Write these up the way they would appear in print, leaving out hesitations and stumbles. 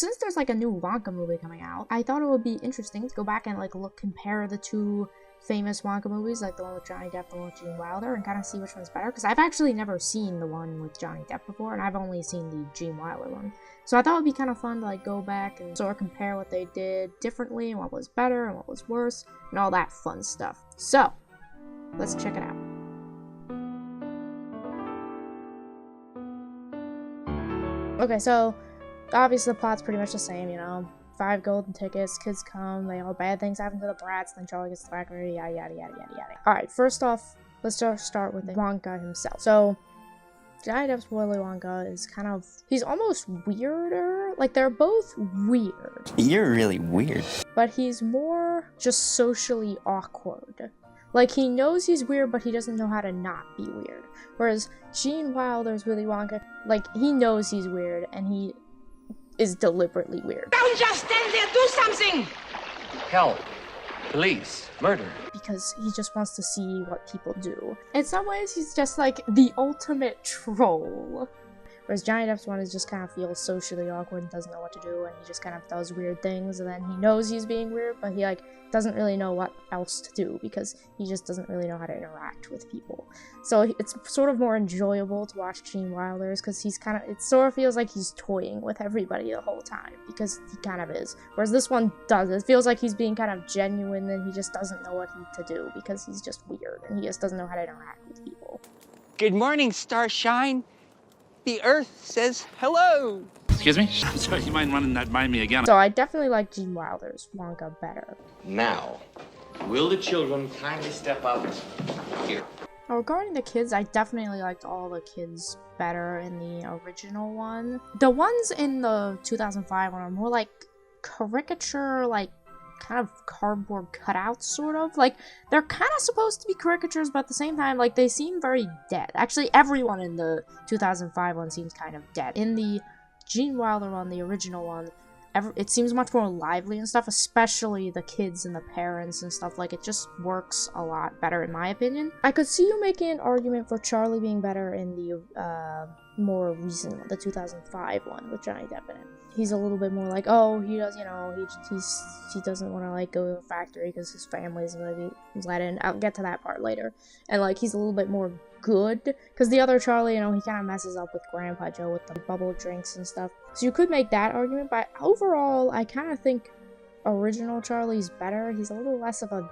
Since there's like a new Wonka movie coming out, I thought it would be interesting to go back and like compare the two famous Wonka movies, like the one with Johnny Depp, the one with Gene Wilder, and kind of see which one's better, because I've actually never seen the one with Johnny Depp before, and I've only seen the Gene Wilder one. So I thought it would be kind of fun to like go back and sort of compare what they did differently, and what was better, and what was worse, and all that fun stuff. So, let's check it out. Okay, so obviously the plot's pretty much the same, you know. 5 golden tickets, kids come, bad things happen to the brats, then Charlie gets the factory, yada yada yada yada yada. Alright, first off, let's just start with Wonka himself. So, Johnny Depp's Willy Wonka is kind of, he's almost weirder. Like, they're both weird. You're really weird. But he's more just socially awkward. Like, he knows he's weird, but he doesn't know how to not be weird. Whereas Gene Wilder's Willy Wonka, like, he knows he's weird, and he is deliberately weird. Don't just stand there, do something! Help. Police. Murder. Because he just wants to see what people do. In some ways, he's just like the ultimate troll. Whereas Johnny Depp's one is just kind of feels socially awkward and doesn't know what to do, and he just kind of does weird things, and then he knows he's being weird, but he like doesn't really know what else to do because he just doesn't really know how to interact with people. So it's sort of more enjoyable to watch Gene Wilder's because he's kind of, it sort of feels like he's toying with everybody the whole time because he kind of is. Whereas this one does. It feels like he's being kind of genuine and he just doesn't know what to do because he's just weird and he just doesn't know how to interact with people. Good morning, Starshine. The Earth says hello. Excuse me? Sorry, you mind running that by me again? So I definitely like Gene Wilder's Wonka better. Now, will the children kindly step out here? Regarding the kids, I definitely liked all the kids better in the original one. The ones in the 2005 one are more like caricature, like kind of cardboard cutouts, sort of. Like, they're kind of supposed to be caricatures, but at the same time, like, they seem very dead. Actually, everyone in the 2005 one seems kind of dead. In the Gene Wilder one, the original one, it seems much more lively and stuff, especially the kids and the parents and stuff. Like, it just works a lot better, in my opinion. I could see you making an argument for Charlie being better in the more recent one, the 2005 one with Johnny Depp in it. He's a little bit more like, oh, he does, you know, he doesn't want to, like, go to the factory because his family isn't going to be let in. I'll get to that part later. And, like, he's a little bit more good, because the other Charlie, you know, he kind of messes up with Grandpa Joe with the bubble drinks and stuff. So you could make that argument, but overall, I kind of think original Charlie's better. He's a little less of a,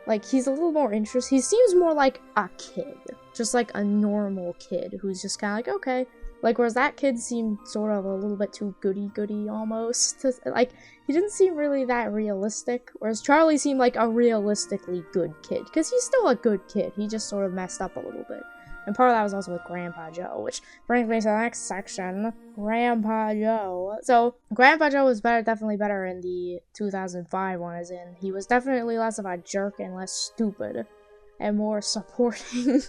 like, he's a little more interesting. He seems more like a kid, just like a normal kid who's just kind of like, okay. Like, whereas that kid seemed sort of a little bit too goody-goody almost. Like, he didn't seem really that realistic. Whereas Charlie seemed like a realistically good kid. Because he's still a good kid. He just sort of messed up a little bit. And part of that was also with Grandpa Joe, which brings me to the next section. Grandpa Joe. So, Grandpa Joe was definitely better in the 2005 one, as in, he was definitely less of a jerk and less stupid. And more supporting.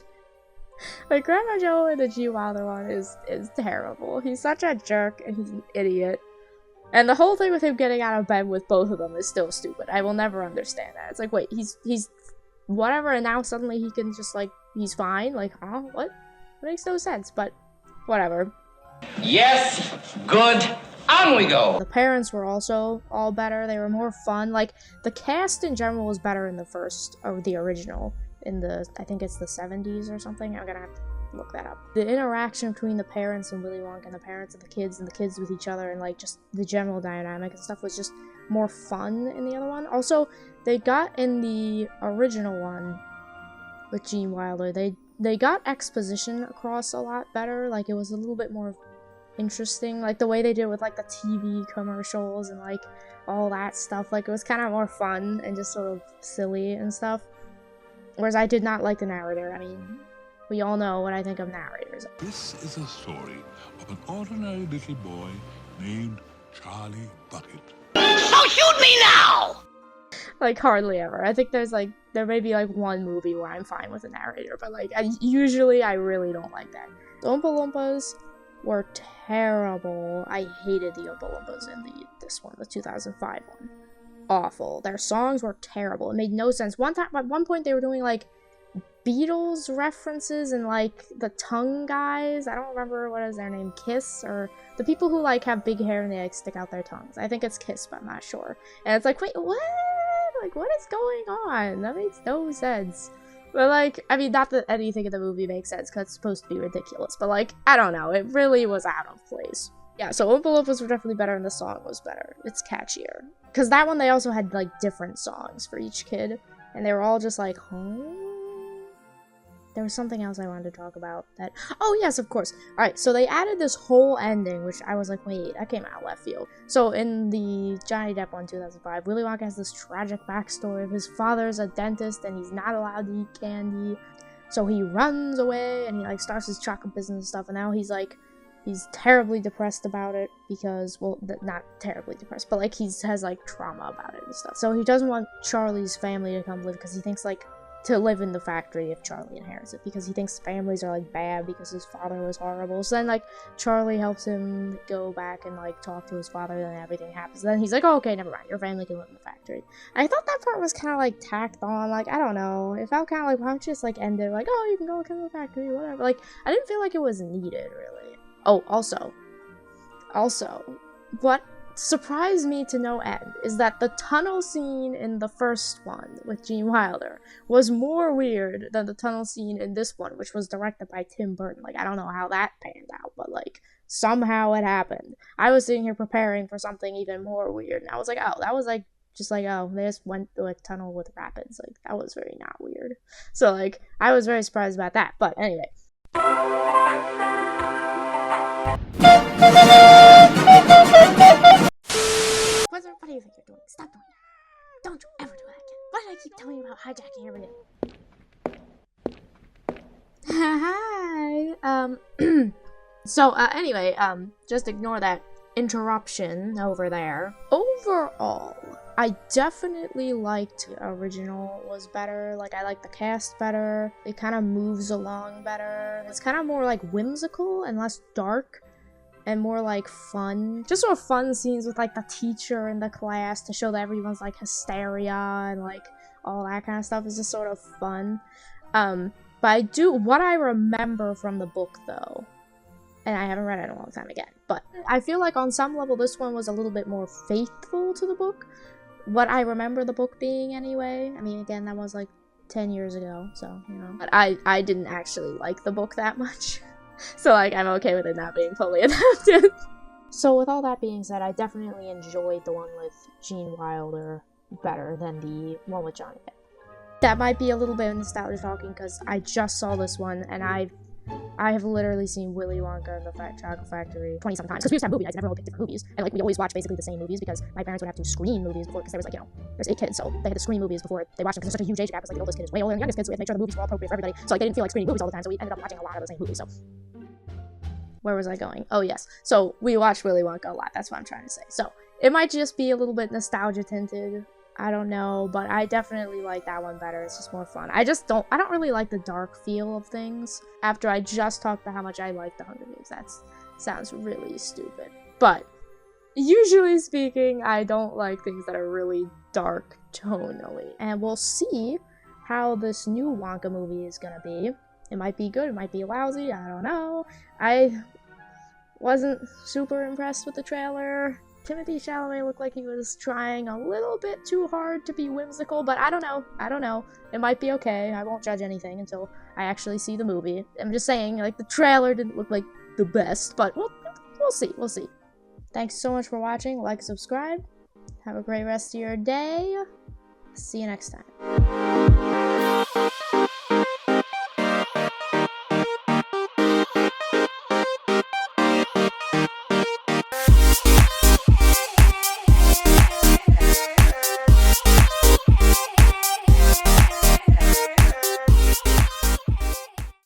Like, Grandpa Joe in the Gene Wilder one is terrible. He's such a jerk, and he's an idiot. And the whole thing with him getting out of bed with both of them is still stupid. I will never understand that. It's like, wait, he's whatever, and now suddenly he can just, like, he's fine? Like, huh? What? It makes no sense, but whatever. Yes, good, on we go! The parents were also all better. They were more fun. Like, the cast in general was better in the first, or the original. In the, I think it's the 70s or something. I'm gonna have to look that up. The interaction between the parents and Willy Wonka and the parents and the kids with each other, and like just the general dynamic and stuff was just more fun in the other one. Also, they got in the original one with Gene Wilder, they got exposition across a lot better. Like, it was a little bit more interesting, like the way they did with like the TV commercials and like all that stuff. Like, it was kind of more fun and just sort of silly and stuff. Whereas I did not like the narrator. I mean, we all know what I think of narrators. This is a story of an ordinary little boy named Charlie Bucket. So shoot me now! Like, hardly ever. I think there may be like one movie where I'm fine with a narrator, but like, usually I really don't like that. The Oompa Loompas were terrible. I hated the Oompa Loompas in this one, the 2005 one. Awful. Their songs were terrible. It made no sense. At one point they were doing like Beatles references and like the tongue guys. I don't remember what is their name, Kiss, or the people who like have big hair and they like stick out their tongues. I think it's Kiss, but I'm not sure. And it's like, wait, what? Like, what is going on? That makes no sense. But like, I mean, not that anything in the movie makes sense because it's supposed to be ridiculous, but like, I don't know, it really was out of place. Yeah, so Oompa Loompas were definitely better and the song was better. It's catchier. Because that one, they also had like different songs for each kid, and they were all just like, huh? There was something else I wanted to talk about that. Oh, yes, of course. Alright, so they added this whole ending, which I was like, wait, that came out of left field. So in the Johnny Depp one, 2005, Willy Wonka has this tragic backstory of his father's a dentist and he's not allowed to eat candy. So he runs away and he like starts his chocolate business and stuff. And now he's like, he's terribly depressed about it because, well, not terribly depressed, but like has like trauma about it and stuff. So he doesn't want Charlie's family to come live because he thinks like, to live in the factory if Charlie inherits it, because he thinks families are like bad because his father was horrible. So then like Charlie helps him go back and like talk to his father, and everything happens. Then he's like, oh, okay, never mind, your family can live in the factory. I thought that part was kind of like tacked on. Like, I don't know, it felt kind of like, why don't you just like end it like, oh, you can go to the factory, whatever. Like, I didn't feel like it was needed really. Oh, also what surprised me to no end is that the tunnel scene in the first one with Gene Wilder was more weird than the tunnel scene in this one, which was directed by Tim Burton. Like, I don't know how that panned out, but like, somehow it happened. I was sitting here preparing for something even more weird, and I was like, oh, that was like, just like, oh, they just went through a tunnel with rapids. Like, that was very not weird. So like, I was very surprised about that, but anyway. What do you think you're doing? Stop doing that. Don't you ever do that again. Why do I keep telling you about hijacking everything? Hi. So, anyway, just ignore that interruption over there. Overall, I definitely liked the original was better. Like, I like the cast better. It kind of moves along better. It's kind of more, like, whimsical and less dark. And more like fun, just sort of fun scenes with like the teacher in the class to show that everyone's like hysteria and like all that kind of stuff is just sort of fun. But what I remember from the book though, and I haven't read it in a long time again, but I feel like on some level this one was a little bit more faithful to the book. What I remember the book being anyway. I mean, again, that was like 10 years ago, so, you know. But I didn't actually like the book that much. So, like, I'm okay with it not being fully adapted. So, with all that being said, I definitely enjoyed the one with Gene Wilder better than the one with Johnny Depp. That might be a little bit of nostalgia talking, because I just saw this one, and I have literally seen Willy Wonka and the Chocolate Factory 20-some times. Because we used to have movie nights, and everyone would pick different movies. And, like, we always watched basically the same movies, because my parents would have to screen movies before, because there was, like, you know, there's 8 kids, so they had to screen movies before they watched them, because there's such a huge age gap, because, like, the oldest kid is way older than the youngest kid, so we had to make sure the movies were all appropriate for everybody. So, like, they didn't feel like screening movies all the time, so we ended up watching a lot of the same movies, so... Where was I going? Oh, yes. So, we watched Willy Wonka a lot. That's what I'm trying to say. So, it might just be a little bit nostalgia tinted. I don't know, but I definitely like that one better. It's just more fun. I don't really like the dark feel of things. After I just talked about how much I like the Hunger Games. That sounds really stupid. But, usually speaking, I don't like things that are really dark tonally. And we'll see how this new Wonka movie is gonna be. It might be good, it might be lousy, I don't know. I wasn't super impressed with the trailer. Timothée Chalamet looked like he was trying a little bit too hard to be whimsical, but I don't know. It might be okay. I won't judge anything until I actually see the movie. I'm just saying, like, the trailer didn't look like the best, but we'll see. Thanks so much for watching. Like, subscribe. Have a great rest of your day. See you next time.